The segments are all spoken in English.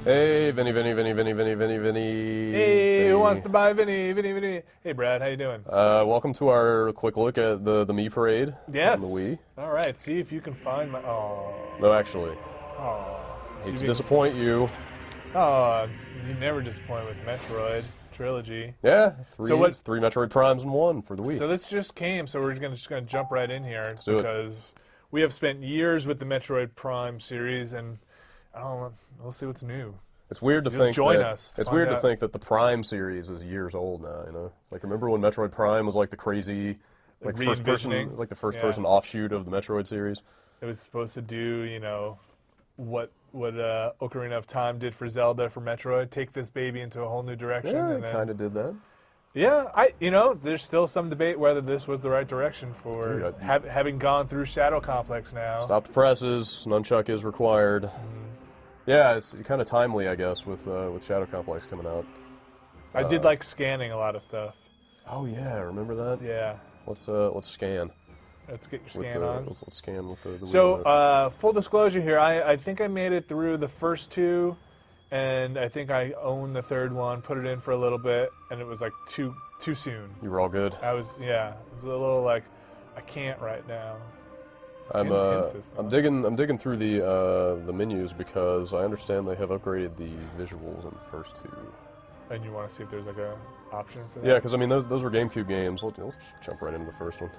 Hey, Vinny. Hey, who wants to buy Vinny? Hey, Brad, how you doing? Welcome to our quick look at the Me Parade Yes. on the Wii. All right, see if you can find my. Oh, No, actually, oh. hate to disappoint you. Oh, you never disappoint with Metroid Trilogy. Yeah, So what? three Metroid Primes in one for the Wii. So this just came, so we're just gonna jump right in here Let's do it. because we have spent years with the Metroid Prime series, and I don't know, we'll see what's new. It's weird to You'll think join that us. it's Find weird to out. think that the Prime series is years old now. You know, it's like remember when Metroid Prime was like the crazy, like first person, Re-envisioning. like the first Yeah. person offshoot of the Metroid series. It was supposed to do, what Ocarina of Time did for Zelda for Metroid, take this baby into a whole new direction. Yeah, and it then, kind of did that. yeah, there's still some debate whether this was the right direction for Dude, having gone through Shadow Complex now. Stop the presses. Nunchuck is required. Yeah, it's kind of timely, I guess, with Shadow Complex coming out. I did like scanning a lot of stuff. Oh yeah, remember that? Yeah, Let's scan let's get your with scan on. let's scan with the Wii So, remote. full disclosure here, I think I made it through the first two, and I think I owned the third one, put it in for a little bit, and it was like too soon. You were all good. It was a little like, I can't right now. I'm hint system. I'm digging through the menus because I understand they have upgraded the visuals in the first two. And you want to see if there's like a option for that? Yeah, because I mean those were GameCube games. Let's jump right into the first one.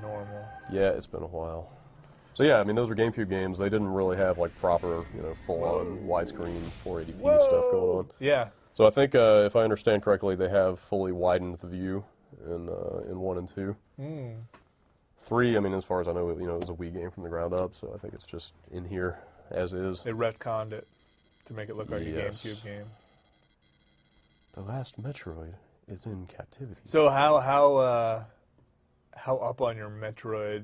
Normal. Yeah, it's been a while. So yeah, I mean those were GameCube games. They didn't really have like proper, full-on widescreen 480p stuff going on. Yeah. So I think if I understand correctly, they have fully widened the view in 1 and 2. 3, I mean, as far as I know, it was a Wii game from the ground up, so I think it's just in here as is. They retconned it to make it look like Yes. a GameCube game. The last Metroid is in captivity. So how up on your Metroid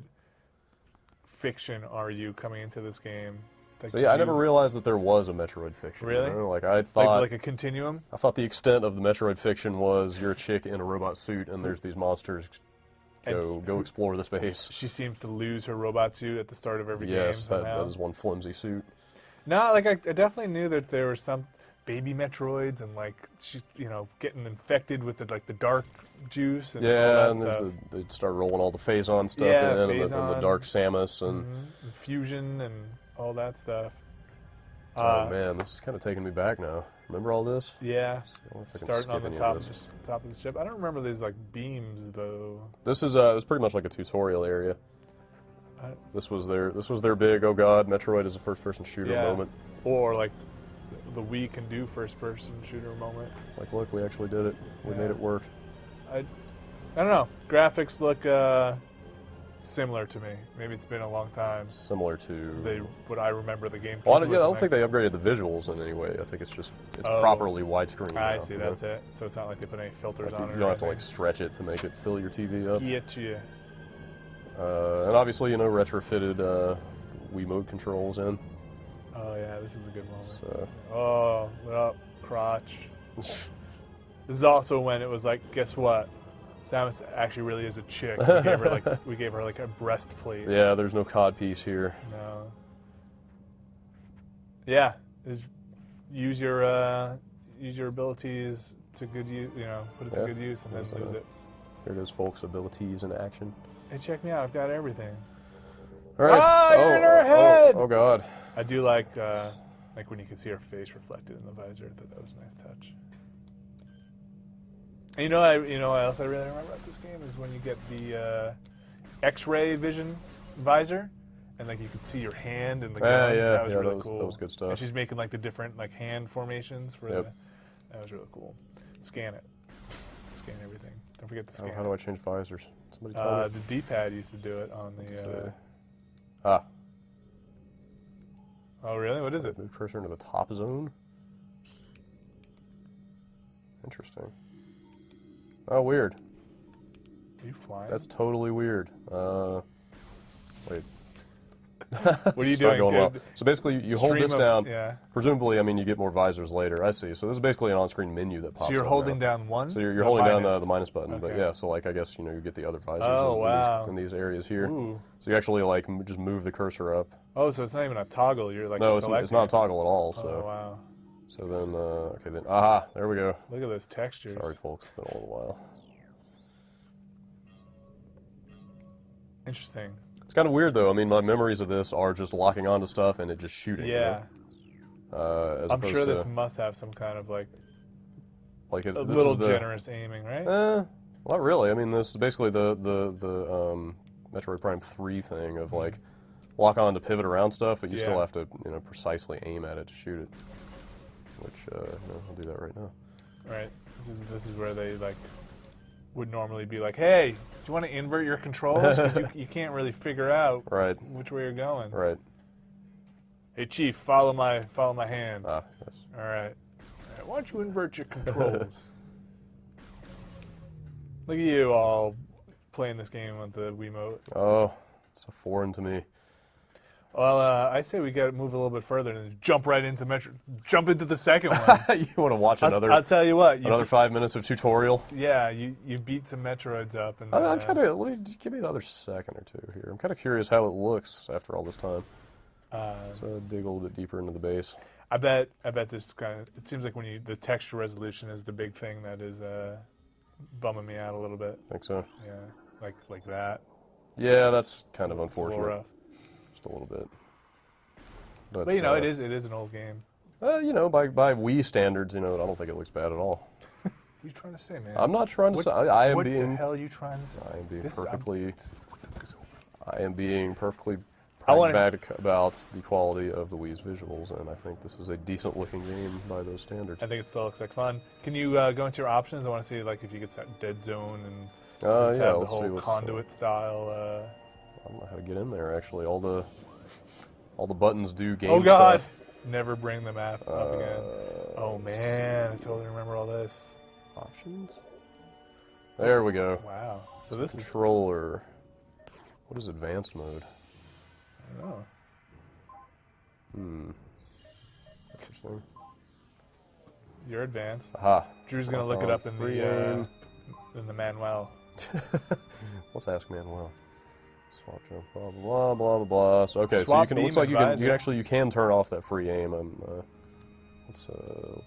fiction are you coming into this game? Like, So yeah, I never realized that there was a Metroid fiction. Really? Like I thought, like a continuum. I thought the extent of the Metroid fiction was you're a chick in a robot suit and there's these monsters. Go explore the space. She seems to lose her robot suit at the start of every game. Yes, that somehow. is one flimsy suit. No, like I definitely knew that there were some baby Metroids and like she, getting infected with the dark juice and all Yeah, that and stuff. they start rolling all the Phazon stuff Yeah, in, and the Phazon. Dark Samus, and And fusion and all that stuff. oh man, this is kind of taking me back now. Remember all this? Yeah, I wonder if I can starting on skip the any top of of, this. top of the ship. I don't remember these like beams though. This is it was pretty much like a tutorial area. I- This was their big oh god, Metroid is a first-person shooter Yeah. moment. Or like the Wii can do first-person shooter moment. Like look, we actually did it. We Yeah. made it work. I don't know. Graphics look similar to me. Maybe it's been a long time. Similar to. What I remember the game. Well, I don't think they upgraded the visuals in any way. I think it's just Oh. properly widescreen. I now, see. you know? That's it. So it's not like they put any filters Like, on it. you don't have to like stretch it to make it fill your TV up. Get you. And obviously, retrofitted Wiimote controls in. Oh yeah, this is a good moment. So. Oh, well, crotch. This is also when it was like, guess what? Samus actually really is a chick. We gave her like a breastplate. Yeah, there's no cod piece here. No. Yeah, use your abilities to good use. Put it to Yeah. good use and then So, lose it. Here it is, folks. Abilities in action. Hey, check me out. I've got everything. All right. Ah, you're in her head! Oh, God. I do like when you can see her face reflected in the visor. That was a nice touch. And you know what else I really remember about this game is when you get the X-ray vision visor, and like you could see your hand and the gun. That was really cool. That was good stuff. And she's making like the different like hand formations for Yep. that was really cool. Scan it. Scan everything. Don't forget to Oh, scan. how do I change visors? Somebody tell me. The D-pad used to do it on Let's the. see. Ah, Oh really? What is it? move cursor into the top zone. Interesting. Oh, weird. Are you flying? That's totally weird. Wait. What are you It's not doing? going well. Good. So basically, you hold Stream this of- down. Yeah. Presumably, I mean, you get more visors later. I see. So this is basically an on-screen menu that pops So you're up holding now. down one? So you're No, holding down minus. the minus button. But Okay. yeah, so like I guess you get the other visors Oh, in, wow. in these areas here. Ooh. So you actually like just move the cursor up. Oh, so it's not even a toggle. You're like No, it's selecting not a it. toggle at all. So Oh, wow. so then okay then aha, there we go. Look at those textures. Sorry folks, it's been a little while. Interesting. It's kind of weird though. I mean, my memories of this are just locking onto stuff and it just shooting. Yeah. As I'm opposed sure to, this must have some kind of like like a this little is the, generous aiming, right? Not really. I mean, this is basically the Metroid Prime 3 thing of like lock on to pivot around stuff, but you still Yeah. have to precisely aim at it to shoot it. Which I'll do that right now. Right. This is where they like would normally be like, "Hey, do you want to invert your controls? 'Cause you can't really figure out Right. which way you're going." Right. Hey, Chief, follow my hand. Ah, yes. All right. Why don't you invert your controls? Look at you all playing this game with the Wiimote. Oh, it's so foreign to me. Well, I say we got to move a little bit further and jump right into jump into the second one. You want to watch another I'll tell you what. another 5 minutes of tutorial? Yeah, you beat some Metroids up, and I'm kind of. Let me just give me another second or two here. I'm kind of curious how it looks after all this time. So dig a little bit deeper into the base. I bet this kind of. It seems like when the texture resolution is the big thing that is bumming me out a little bit. Think so? Yeah, like that. Yeah, that's kind of It's a little unfortunate. rough. Just a little bit. But you know, it is an old game. By Wii standards, I don't think it looks bad at all. What are you trying to say, man? I'm not trying to say. I am what being. the hell are you trying to say? I am being This- perfectly. This- I am being perfectly I wanna- pragmatic about the quality of the Wii's visuals, and I think this is a decent-looking game by those standards. I think it still looks like fun. Can you go into your options? I want to see like if you get that dead zone and does this Yeah, have the let's see whole what's. conduit style. I don't know how to get in there. Actually, all the buttons do game Oh God! stuff. Never bring the map up again. Oh let's man, I totally remember all this. see. Options. There we go. Wow. So this is. Controller. What is advanced mode? I don't know. Interesting. You're advanced. Aha. Drew's gonna look it up in Free the aim. manual. Let's ask Manuel. Swap jump, blah blah blah blah blah. So okay, so Swap it looks beam like you can advisor. you can turn off that free aim. Let's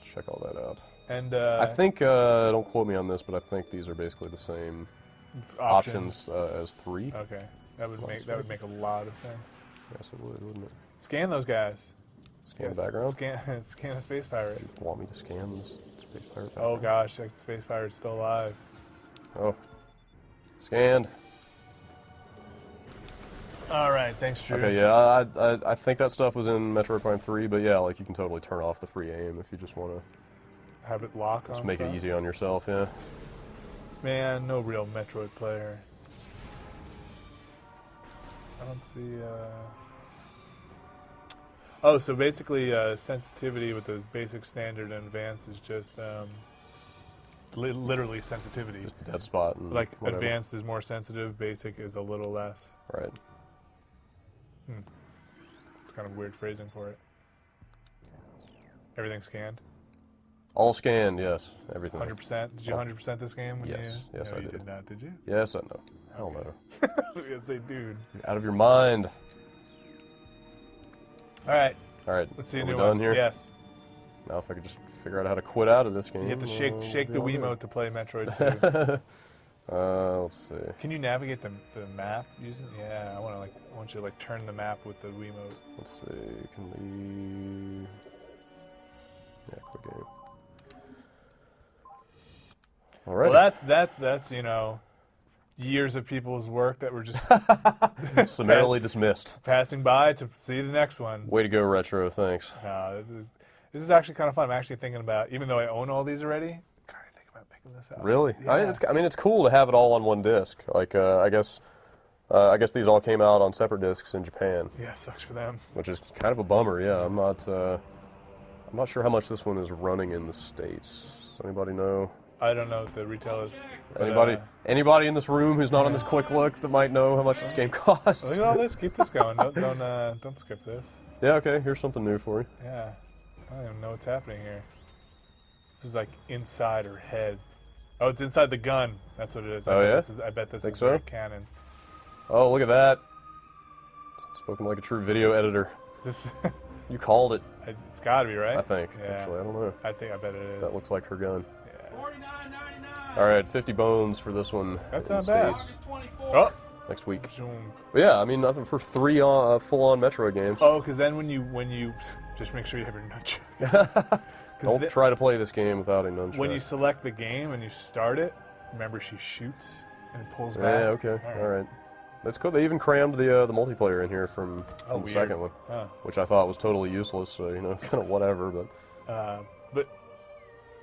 check all that out. And I think don't quote me on this, but I think these are basically the same options as 3. Okay, that would make a lot of sense. Yes, it would, wouldn't it? Scan those guys. Scan Yes, the background. Scan a space pirate. You want me to scan this space pirate? Oh background? gosh, like space pirate's still alive. Oh, scanned. All right, thanks, Drew. Okay, yeah, I think that stuff was in Metroid Prime 3, but yeah, like you can totally turn off the free aim if you just want to Have it lock on. just make it stuff. easy on yourself. Yeah. Man, no real Metroid player. I don't see. Oh, so basically, sensitivity with the basic, standard, and advanced is just literally sensitivity. Just the dead spot and Like whatever. advanced is more sensitive, basic is a little less. Right. It's kind of weird phrasing for it. Everything scanned. All scanned, yes. Everything. 100%. Did you 100% this game? When Yes. You, Yes, no, I you did. did not. Did you? Yes, I know. Hell no. I was gonna say, dude. You're out of your mind. All right. All right. Let's see a Are new we done one. here? Yes. Now, if I could just figure out how to quit out of this game. You have to shake we'll the be all Wiimote to play Metroid 2. good. Let's see. Can you navigate the map using? Yeah, I want you to turn the map with the Wiimote. Let's see. Can we? Yeah, quit game. All right. Well, that's years of people's work that were just Summarily dismissed. passing by to see the next one. Way to go, Retro. Thanks. No, this is actually kind of fun. I'm actually thinking about, even though I own all these already, kind of thinking about picking this up. Really? Yeah. I mean, it's cool to have it all on one disc. Like, I guess these all came out on separate discs in Japan, Yeah, it sucks for them. which is kind of a bummer. Yeah, I'm not sure how much this one is running in the States. Does anybody know? I don't know what the retail is. But, Anybody in this room who's not on this quick look that might know how much this game costs? Look at all this. Keep this going. Don't skip this. Yeah, okay. Here's something new for you. Yeah. I don't even know what's happening here. This is like inside her head. Oh, it's inside the gun. That's what it is. I bet this is very canon. Oh, look at that. Spoken like a true video editor. You called it. It's got to be, right? I think. Yeah. Actually, I don't know. I bet it is. That looks like her gun. Yeah. All right, 50 bones for this one. That's in not the bad. States. Oh. Next week. Zoom. But yeah, I mean, nothing for 3 full-on Metroid games. Oh, because then when you just make sure you have your nunchuck. Don't try to play this game without a nunchuck. When you select the game and you start it, remember she shoots and pulls back. Yeah, okay, all right. That's cool. They even crammed the multiplayer in here from the second one, which I thought was totally useless. So kind of whatever. But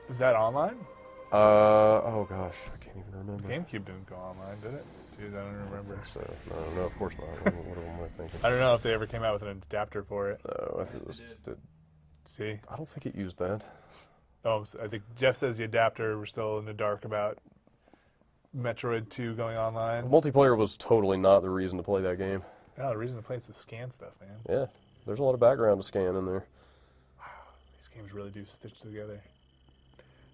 was that online? Oh gosh, I can't even remember. GameCube didn't go online, did it? Dude, I don't remember. I think so. No, of course not. What am I thinking? I don't know if they ever came out with an adapter for it. No, I think it did. See? I don't think it used that. Oh, I think Jeff says the adapter. We're still in the dark about Metroid 2 going online. Multiplayer was totally not the reason to play that game. No, the reason to play is to scan stuff, man. Yeah, there's a lot of background to scan in there. Wow, these games really do stitch together.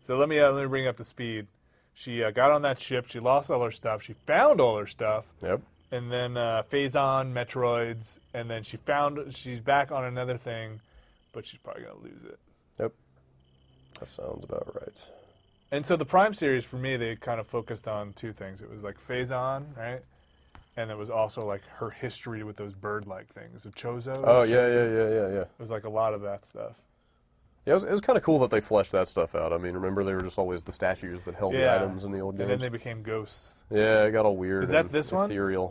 So let me bring you up to speed. She got on that ship. She lost all her stuff. She found all her stuff. Yep. And then Phase-On, Metroids, and then she's back on another thing, but she's probably going to lose it. Yep. That sounds about right. And so the Prime series, for me, they kind of focused on 2 things. It was like Phase-On, right? And it was also like her history with those bird-like things. The Chozo. Oh, yeah. It was like a lot of that stuff. Yeah, it was kind of cool that they fleshed that stuff out. I mean, remember they were just always the statues that held the items in the old games? And then they became ghosts. Yeah, it got all weird. Is that this one? Ethereal.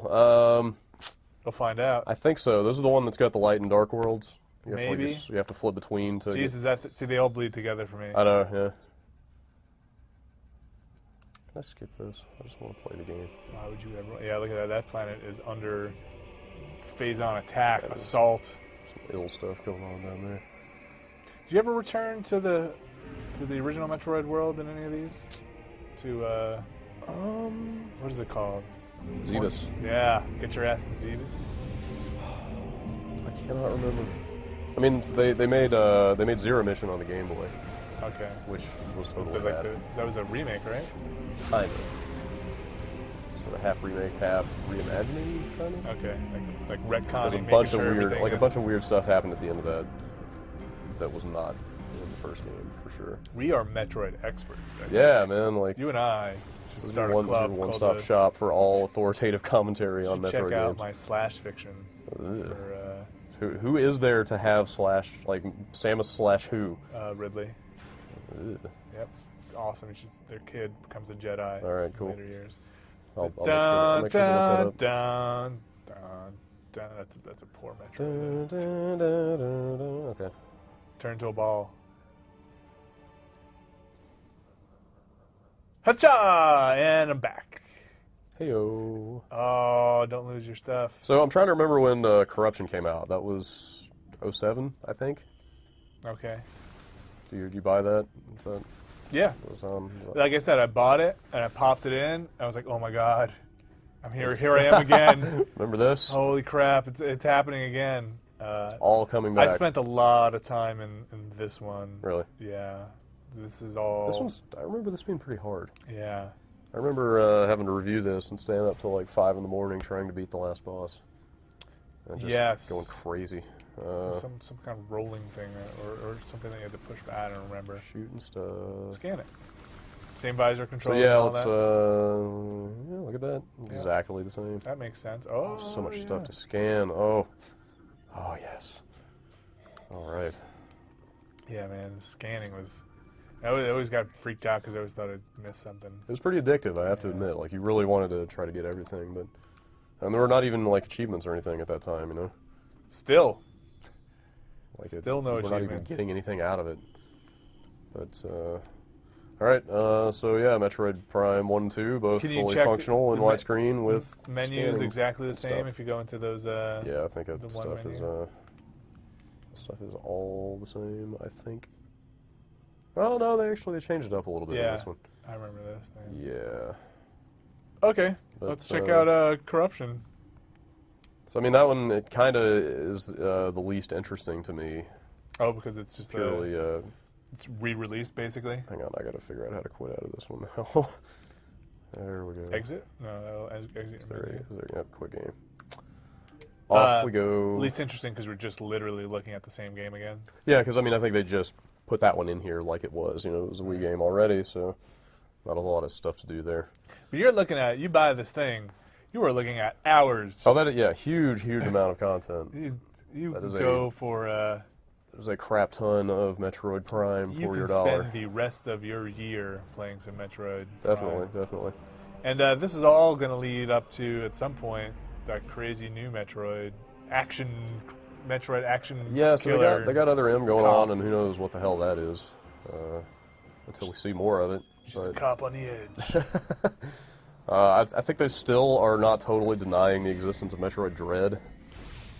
We'll find out. I think so. This is the one that's got the light and dark worlds. Maybe. You have to flip between to... Jeez, is that... See, they all bleed together for me. I know, yeah. Can I skip this? I just want to play the game. Why would you ever... Yeah, look at that. That planet is under Phase-On attack, assault. Some ill stuff going on down there. Did you ever return to the original Metroid world in any of these? To what is it called? Zebus. Yeah, get your ass to Zebus. I cannot remember. I mean, they made Zero Mission on the Game Boy. Okay. Which was totally like bad. that was a remake, right? Kind of. Sort of half remake, half reimagining, kind of. Okay, like retconning. There's a bunch of weird stuff happened at the end of that. That was not in the first game, for sure. We are Metroid experts. Yeah, man. Like you and I should start a club. One-stop shop for all authoritative commentary on Metroid games. Check out my slash fiction. Who is there to have slash, like Samus slash who? Ridley. Yep, it's awesome. Their kid becomes a Jedi. All right, cool. In later years. I'll make sure to look that up. That's a poor Metroid. Okay. Turn to a ball. Hacha! And I'm back. Heyo. Oh, don't lose your stuff. So I'm trying to remember when Corruption came out. That was 2007, I think. Okay. Did you buy that? Yeah. Like I said, I bought it and I popped it in. I was like, oh my god, I'm here. Here I am again. Remember this? Holy crap! It's happening again. It's all coming back. I spent a lot of time in this one. Really? Yeah. This is all. I remember this being pretty hard. Yeah. I remember having to review this and staying up till like 5 in the morning trying to beat the last boss. And just going crazy. Some kind of rolling thing or something that you had to push back. I don't remember. Shooting stuff. Scan it. Same visor control. So yeah, let's look at that. Exactly the same. That makes sense. Oh, so much stuff to scan. Oh yes. All right. Yeah, man. The scanning was. I always got freaked out because I always thought I'd miss something. It was pretty addictive, I have to admit. Like you really wanted to try to get everything, and there were not even like achievements or anything at that time, you know. Still. Like Still no achievements. We're not even getting anything out of it. But all right. So yeah, Metroid Prime 1 and 2, both fully functional and widescreen with menus exactly the same. Stuff. If you go into those. Yeah, I think stuff is all the same. I think. Oh no, they changed it up a little bit in this one. I remember this. Yeah. Okay, let's check out Corruption. So I mean, that one it kind of is the least interesting to me. Oh, because it's just purely. It's re-released basically. Hang on, I got to figure out how to quit out of this one now. There we go. Exit? No, exit. There, quit game. Off we go. Least interesting because we're just literally looking at the same game again. Yeah, because I mean, I think they just put that one in here like it was. You know, it was a Wii game already, so not a lot of stuff to do there. But you're looking at, you buy this thing, you are looking at hours. Oh, huge amount of content. You go for. There's a crap ton of Metroid Prime for your dollar. You can spend the rest of your year playing some Metroid. Definitely. And this is all going to lead up to, at some point, that crazy new Metroid action. Yeah, so they got other M going on, and who knows what the hell that is until we see more of it. She's a cop on the edge. I think they still are not totally denying the existence of Metroid Dread.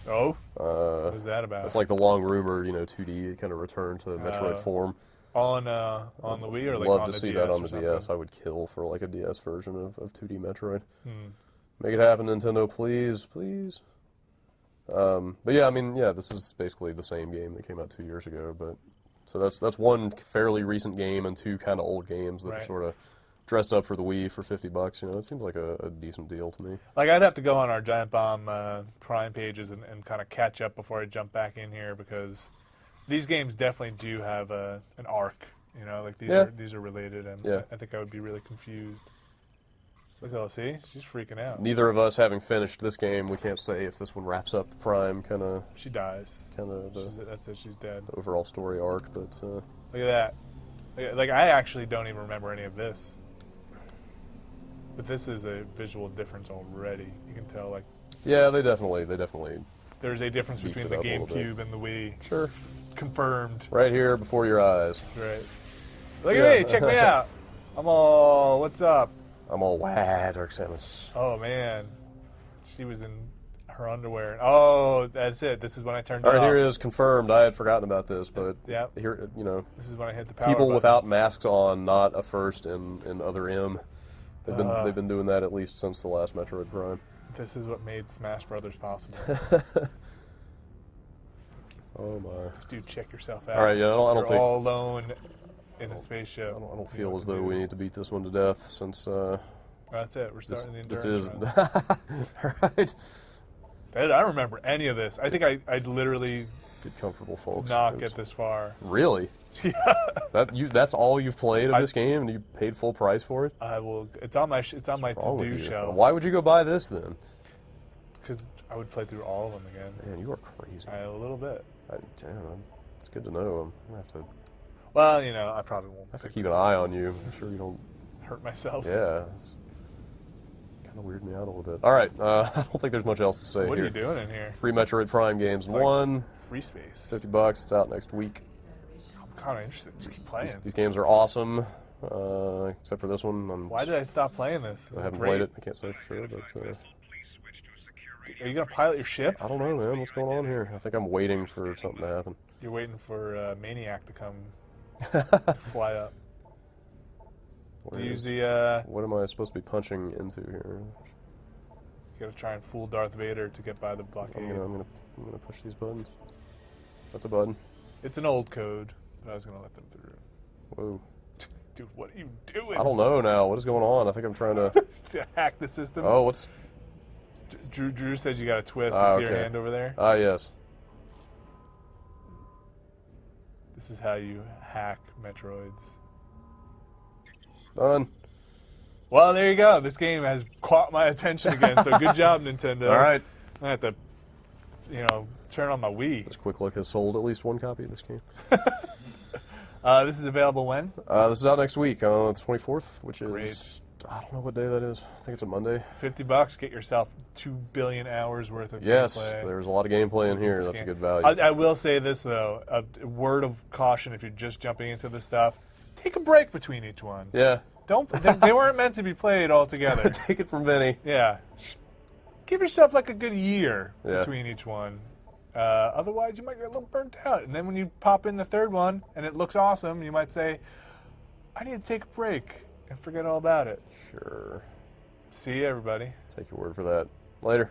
Oh? What is that about? It's like the long rumored, 2D kind of return to Metroid form. On the Wii or like love on to the see DS that on the something? DS. I would kill for like a DS version of 2D Metroid. Make it happen, Nintendo, please. But yeah, I mean, this is basically the same game that came out 2 years ago. But so that's one fairly recent game and two kind of old games that are sort of dressed up for the Wii for $50. It seems like a decent deal to me. Like I'd have to go on our Giant Bomb Prime pages and kind of catch up before I jump back in here because these games definitely do have an arc. Like these are related, and I think I would be really confused. Look at her, see? She's freaking out. Neither of us having finished this game, we can't say if this one wraps up the Prime kind of. She dies. That's it. She's dead. The overall story arc, but. Look at that. Like I actually don't even remember any of this. But this is a visual difference already. You can tell, like. Yeah, they definitely. There's a difference between the GameCube and the Wii. Sure. Confirmed. Right here before your eyes. Right. Look at me. Check me out. What's up? I'm all wad, Dark Samus. Oh, man. She was in her underwear. Oh, that's it. This is when I turned it off. All right, here it is, confirmed. I had forgotten about this, but here, This is when I hit the power people button. without masks on, not a first in other M. They've been doing that at least since the last Metroid Prime. This is what made Smash Brothers possible. Oh my! Dude, check yourself out. All right, I don't You're think all alone in a spaceship. I don't feel as though we need to beat this one to death since. That's it. We're starting the endurance. This is all right. I don't remember any of this. I think I'd literally Get comfortable, folks. not get this far. Really? Yeah. That's all you've played of this game, and you paid full price for it? I will. It's on my to-do shelf. Why would you go buy this then? Because I would play through all of them again. Man, you are crazy. A little bit. Damn, it's good to know. I'm gonna have to. Well, I probably won't. Have to keep an eye on you. Make sure you don't hurt myself. Yeah. It's kind of weirded me out a little bit. All right, I don't think there's much else to say What here. are you doing in here? 3 Metroid Prime games in one. Free space. $50. It's out next week. I'm kind of interested. Just keep playing. These games are awesome, except for this one. Why did I stop playing this? I haven't played it. I can't say for sure, but. Are you gonna pilot your ship? I don't know, man. What's going on here? I think I'm waiting for something to happen. You're waiting for Maniac to come fly up. Use the. What am I supposed to be punching into here? You gotta try and fool Darth Vader to get by the blockade. I'm gonna push these buttons. That's a button. It's an old code, but I was gonna let them through. Whoa. Dude, what are you doing? I don't know now. What is going on? I think I'm trying to. To hack the system. Oh, what's? Drew says you got a twist. You see your hand over there? Ah, yes. This is how you hack Metroids. Done. Well, there you go. This game has caught my attention again, so good job, Nintendo. All right. I have to, turn on my Wii. This Quick Look has sold at least one copy of this game. This is available when? This is out next week on the 24th, which is... Great. I don't know what day that is. I think it's a Monday. $50, get yourself 2 billion hours worth of Yes, gameplay. there's a lot of gameplay in here. That's a good value. I will say this, though. A word of caution if you're just jumping into this stuff. Take a break between each one. Yeah. They weren't meant to be played all together. Take it from Vinny. Yeah. Give yourself like a good year between each one. Otherwise, you might get a little burnt out. And then when you pop in the third one and it looks awesome, you might say, I need to take a break and forget all about it. Sure. See you, everybody. Take your word for that. Later.